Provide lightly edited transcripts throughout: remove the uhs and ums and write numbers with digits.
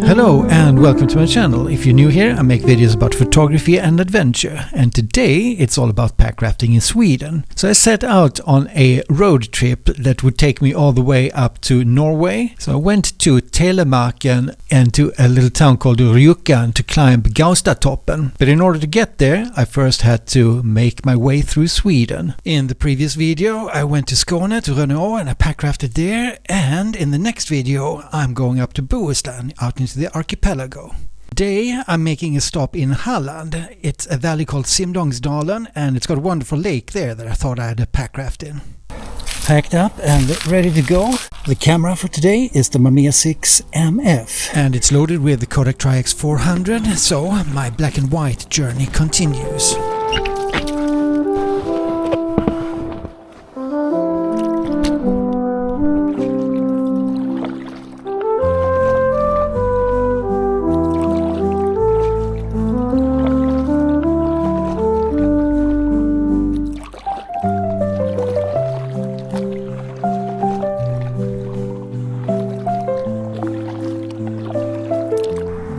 Hello and welcome to my channel. If you're new here, I make videos about photography and adventure, and today it's all about pack rafting in Sweden. So I set out on a road trip that would take me all the way up to Norway. So I went to Telemarken and to a little town called Rjukan to climb Gaustatoppen. But in order to get there, I first had to make my way through Sweden. In the previous video, I went to Skåne, to Renault, and I pack rafted there. And in the next video, I'm going up to Bohuslän, out into the archipelago. Today I'm making a stop in Halland. It's a valley called Simlångsdalen, and it's got a wonderful lake there that I thought I had a pack raft in. Packed up and ready to go. The camera for today is the Mamiya 6 MF, and it's loaded with the Kodak Tri-X 400, so my black and white journey continues.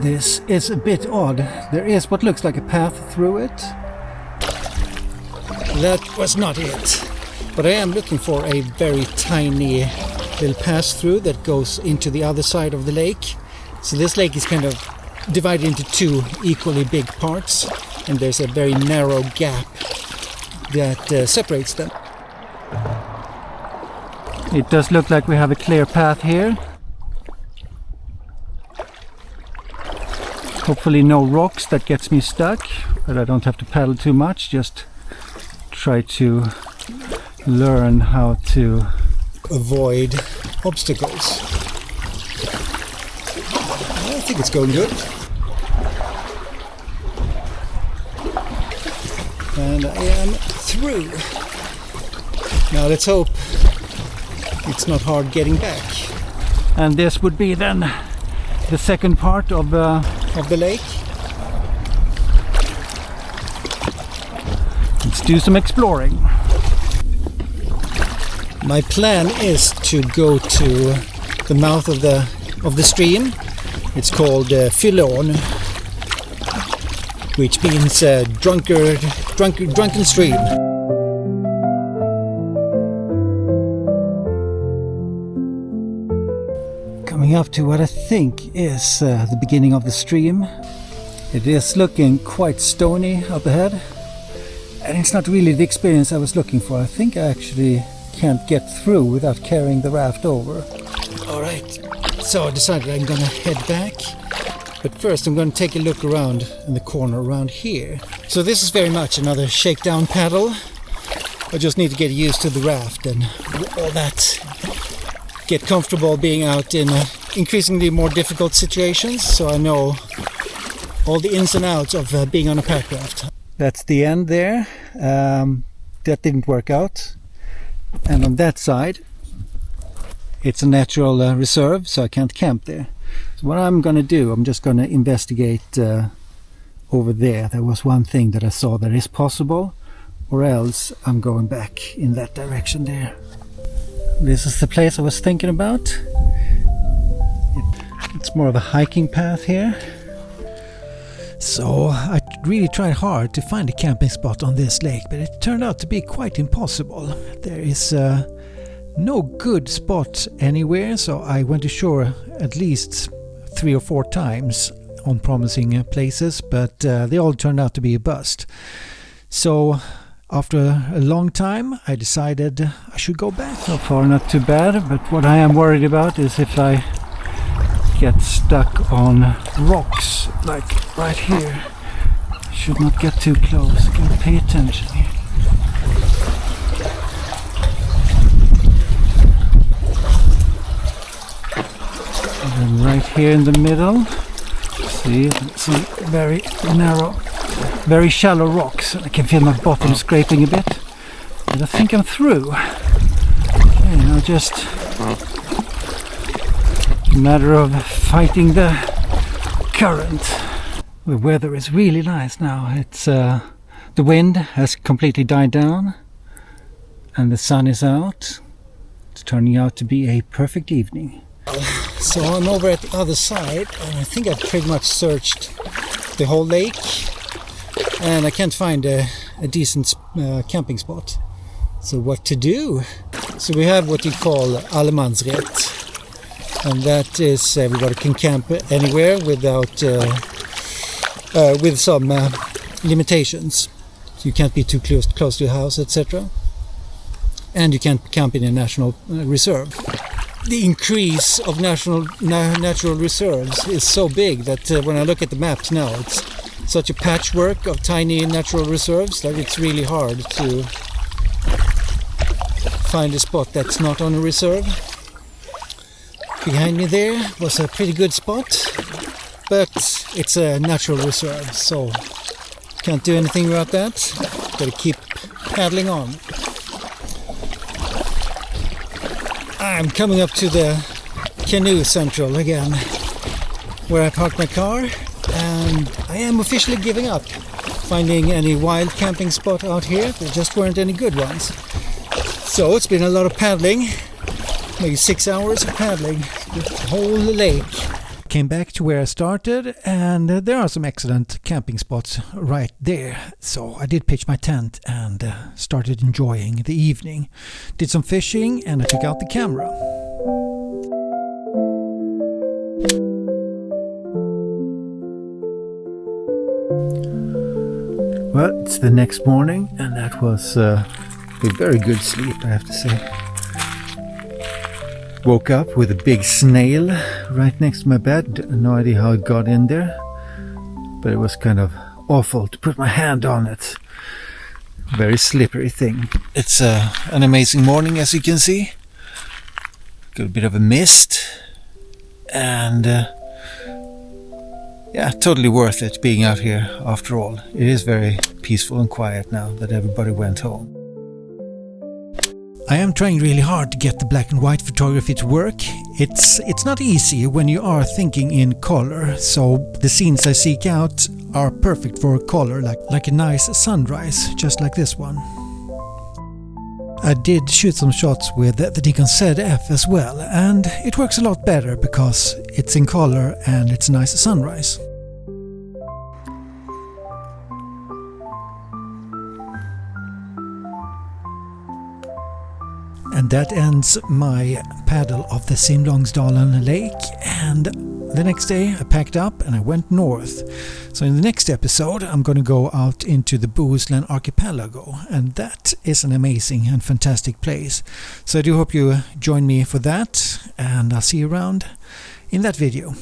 This is a bit odd. There is what looks like a path through it. That was not it. But I am looking for a very tiny little pass-through that goes into the other side of the lake. So this lake is kind of divided into two equally big parts, and there's a very narrow gap that separates them. It does look like we have a clear path here. Hopefully no rocks that gets me stuck, but I don't have to paddle too much, just try to learn how to avoid obstacles. I think it's going good. And I am through. Now let's hope it's not hard getting back. And this would be then the second part of the lake. Let's do some exploring. My plan is to go to the mouth of the stream. It's called Fyllån, which means drunken stream. Coming up to what I think is the beginning of the stream. It is looking quite stony up ahead, and it's not really the experience I was looking for. I think I actually can't get through without carrying the raft over. Alright, so I decided I'm gonna head back, but first I'm gonna take a look around in the corner around here. So this is very much another shakedown paddle. I just need to get used to the raft and all that. Get comfortable being out in increasingly more difficult situations, so I know all the ins and outs of being on a pack raft. That's the end there. That didn't work out. And on that side, it's a natural reserve, so I can't camp there. So what I'm going to do, I'm just going to investigate over there. There was one thing that I saw that is possible, or else I'm going back in that direction there. This is the place I was thinking about. It's more of a hiking path here. So I really tried hard to find a camping spot on this lake, but it turned out to be quite impossible. There is no good spot anywhere, so I went ashore at least 3 or 4 times on promising places, but they all turned out to be a bust. So after a long time, I decided I should go back. So far not too bad, but what I am worried about is if I get stuck on rocks, like right here. I should not get too close. Gotta pay attention here. And then right here in the middle, see some very narrow, very shallow rocks. I can feel my bottom scraping a bit, but I think I'm through. Okay, now just a matter of fighting the current. The weather is really nice now. It's the wind has completely died down, and the sun is out. It's turning out to be a perfect evening. So I'm over at the other side, and I think I've pretty much searched the whole lake, and I can't find a decent camping spot. So what to do? So we have what you call allemansrätt, and that is everybody can camp anywhere without with some limitations. So you can't be too close to your house, etc. And you can't camp in a national reserve. The increase of natural reserves is so big that when I look at the maps now, it's such a patchwork of tiny natural reserves that it's really hard to find a spot that's not on a reserve. Behind me there was a pretty good spot, but it's a natural reserve, so can't do anything about that. Gotta keep paddling on. I'm coming up to the canoe central again, where I parked my car, and I am officially giving up finding any wild camping spot out here. There just weren't any good ones. So it's been a lot of paddling, maybe 6 hours of paddling the whole lake. Came back to where I started, and there are some excellent camping spots right there. So I did pitch my tent and started enjoying the evening. Did some fishing, and I took out the camera. Well, it's the next morning, and that was a very good sleep, I have to say. Woke up with a big snail right next to my bed. No idea how it got in there, but it was kind of awful to put my hand on it. Very slippery thing. It's an amazing morning, as you can see. Got a bit of a mist, and yeah, totally worth it being out here after all. It is very peaceful and quiet now that everybody went home. I am trying really hard to get the black and white photography to work. It's not easy when you are thinking in color, so the scenes I seek out are perfect for color, like a nice sunrise, just like this one. I did shoot some shots with the Nikon ZF as well, and it works a lot better because it's in color and it's a nice sunrise. And that ends my paddle of the Simlångsdalen Lake, and the next day I packed up and I went north. So in the next episode I'm going to go out into the Bohuslän archipelago, and that is an amazing and fantastic place. So I do hope you join me for that, and I'll see you around in that video.